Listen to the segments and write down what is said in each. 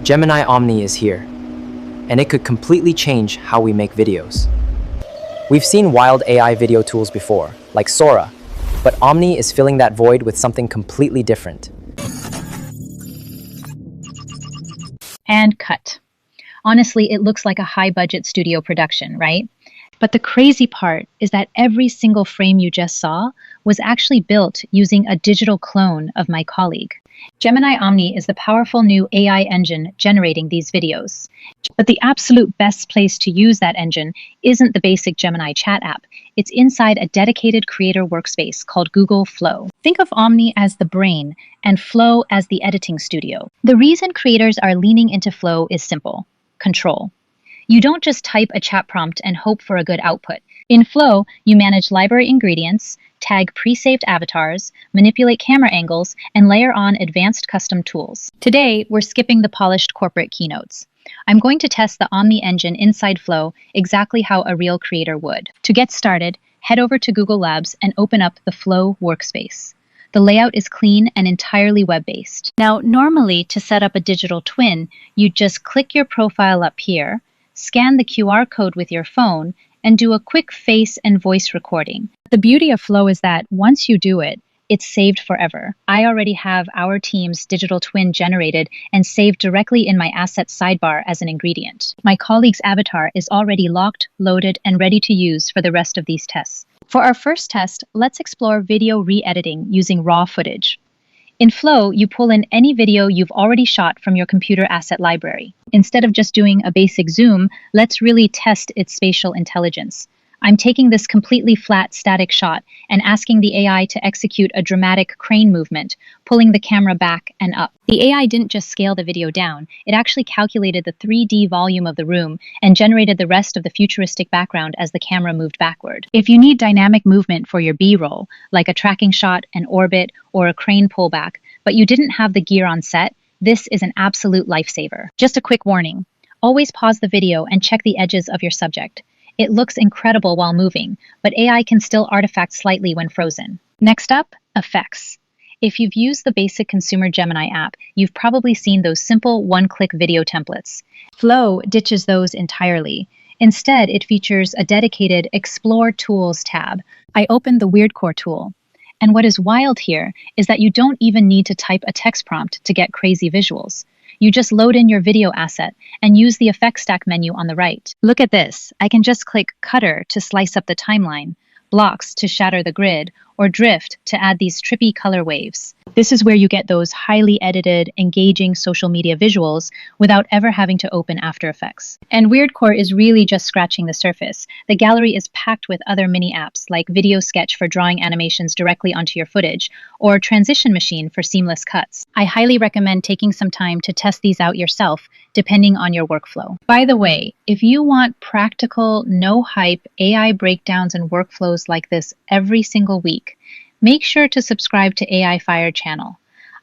Gemini Omni is here, and it could completely change how we make videos. We've seen wild AI video tools before, like Sora, but Omni is filling that void with something completely different. And cut. Honestly, it looks like a high-budget studio production, right? But the crazy part is that every single frame you just saw was actually built using a digital clone of my colleague. Gemini Omni is the powerful new AI engine generating these videos. But the absolute best place to use that engine isn't the basic Gemini chat app. It's inside a dedicated creator workspace called Google Flow. Think of Omni as the brain and Flow as the editing studio. The reason creators are leaning into Flow is simple: control. You don't just type a chat prompt and hope for a good output. In Flow, you manage library ingredients, tag pre-saved avatars, manipulate camera angles, and layer on advanced custom tools. Today, we're skipping the polished corporate keynotes. I'm going to test the Omni engine inside Flow exactly how a real creator would. To get started, head over to Google Labs and open up the Flow Workspace. The layout is clean and entirely web-based. Now, normally, to set up a digital twin, you just click your profile up here, scan the QR code with your phone, and do a quick face and voice recording. The beauty of Flow is that once you do it, it's saved forever. I already have our team's digital twin generated and saved directly in my assets sidebar as an ingredient. My colleague's avatar is already locked, loaded, and ready to use for the rest of these tests. For our first test, let's explore video re-editing using raw footage. In Flow, you pull in any video you've already shot from your computer asset library. Instead of just doing a basic zoom, let's really test its spatial intelligence. I'm taking this completely flat, static shot and asking the AI to execute a dramatic crane movement, pulling the camera back and up. The AI didn't just scale the video down, it actually calculated the 3D volume of the room and generated the rest of the futuristic background as the camera moved backward. If you need dynamic movement for your B-roll, like a tracking shot, an orbit, or a crane pullback, but you didn't have the gear on set, this is an absolute lifesaver. Just a quick warning: always pause the video and check the edges of your subject. It looks incredible while moving, but AI can still artifact slightly when frozen. Next up, effects. If you've used the basic consumer Gemini app, you've probably seen those simple one-click video templates. Flow ditches those entirely. Instead, it features a dedicated Explore Tools tab. I opened the Weirdcore tool. And what is wild here is that you don't even need to type a text prompt to get crazy visuals. You just load in your video asset and use the effects stack menu on the right. Look at this. I can just click Cutter to slice up the timeline, Blocks to shatter the grid, or Drift to add these trippy color waves. This is where you get those highly edited, engaging social media visuals without ever having to open After Effects. And Weirdcore is really just scratching the surface. The gallery is packed with other mini apps like Video Sketch for drawing animations directly onto your footage, or Transition Machine for seamless cuts. I highly recommend taking some time to test these out yourself, depending on your workflow. By the way, if you want practical, no-hype AI breakdowns and workflows like this every single week, make sure to subscribe to AI Fire channel.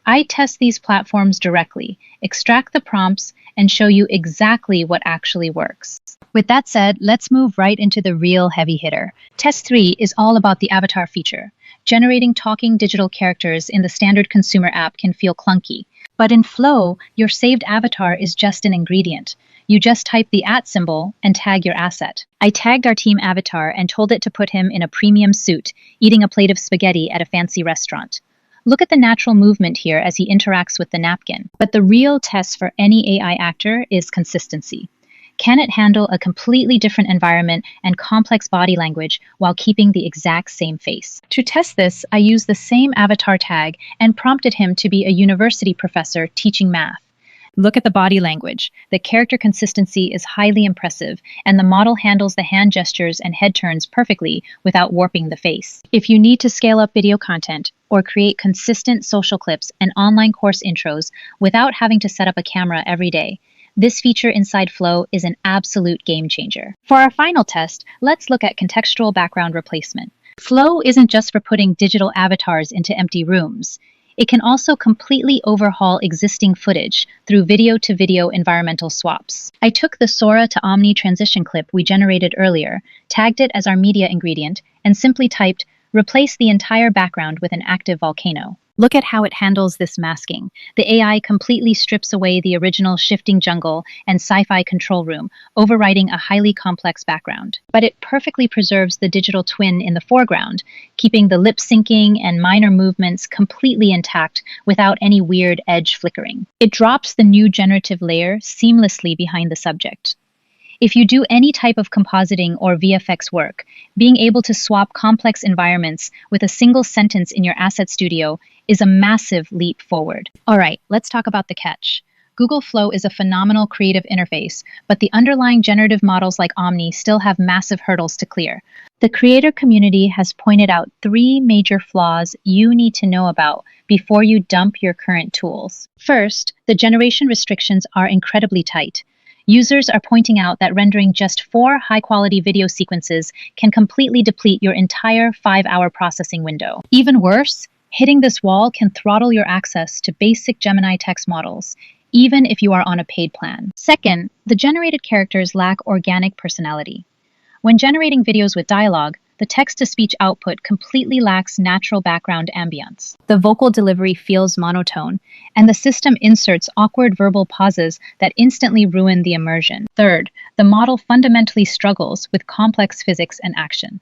I test these platforms directly, extract the prompts, and show you exactly what actually works. With that said, let's move right into the real heavy hitter. Test 3 is all about the avatar feature. Generating talking digital characters in the standard consumer app can feel clunky. But in Flow, your saved avatar is just an ingredient. You just type the @ symbol and tag your asset. I tagged our team avatar and told it to put him in a premium suit, eating a plate of spaghetti at a fancy restaurant. Look at the natural movement here as he interacts with the napkin. But the real test for any AI actor is consistency. Can it handle a completely different environment and complex body language while keeping the exact same face? To test this, I used the same avatar tag and prompted him to be a university professor teaching math. Look at the body language. The character consistency is highly impressive, and the model handles the hand gestures and head turns perfectly without warping the face. If you need to scale up video content or create consistent social clips and online course intros without having to set up a camera every day, this feature inside Flow is an absolute game changer. For our final test, let's look at contextual background replacement. Flow isn't just for putting digital avatars into empty rooms. It can also completely overhaul existing footage through video-to-video environmental swaps. I took the Sora to Omni transition clip we generated earlier, tagged it as our media ingredient, and simply typed, "Replace the entire background with an active volcano." Look at how it handles this masking. The AI completely strips away the original shifting jungle and sci-fi control room, overriding a highly complex background. But it perfectly preserves the digital twin in the foreground, keeping the lip syncing and minor movements completely intact without any weird edge flickering. It drops the new generative layer seamlessly behind the subject. If you do any type of compositing or VFX work, being able to swap complex environments with a single sentence in your asset studio is a massive leap forward. All right, let's talk about the catch. Google Flow is a phenomenal creative interface, but the underlying generative models like Omni still have massive hurdles to clear. The creator community has pointed out 3 major flaws you need to know about before you dump your current tools. First, the generation restrictions are incredibly tight. Users are pointing out that rendering just 4 high-quality video sequences can completely deplete your entire 5-hour processing window. Even worse, hitting this wall can throttle your access to basic Gemini text models, even if you are on a paid plan. Second, the generated characters lack organic personality. When generating videos with dialogue, the text-to-speech output completely lacks natural background ambience. The vocal delivery feels monotone, and the system inserts awkward verbal pauses that instantly ruin the immersion. Third, the model fundamentally struggles with complex physics and action.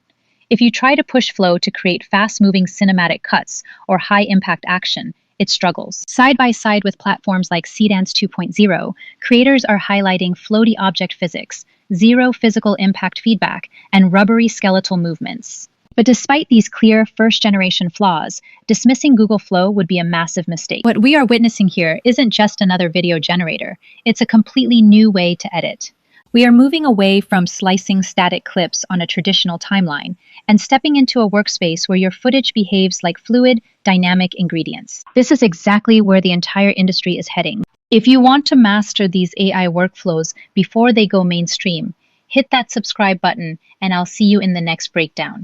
If you try to push Flow to create fast-moving cinematic cuts or high-impact action, it struggles. Side by side with platforms like Seedance 2.0, creators are highlighting floaty object physics, zero physical impact feedback, and rubbery skeletal movements. But despite these clear first-generation flaws, dismissing Google Flow would be a massive mistake. What we are witnessing here isn't just another video generator. It's a completely new way to edit. We are moving away from slicing static clips on a traditional timeline and stepping into a workspace where your footage behaves like fluid, dynamic ingredients. This is exactly where the entire industry is heading. If you want to master these AI workflows before they go mainstream, hit that subscribe button and I'll see you in the next breakdown.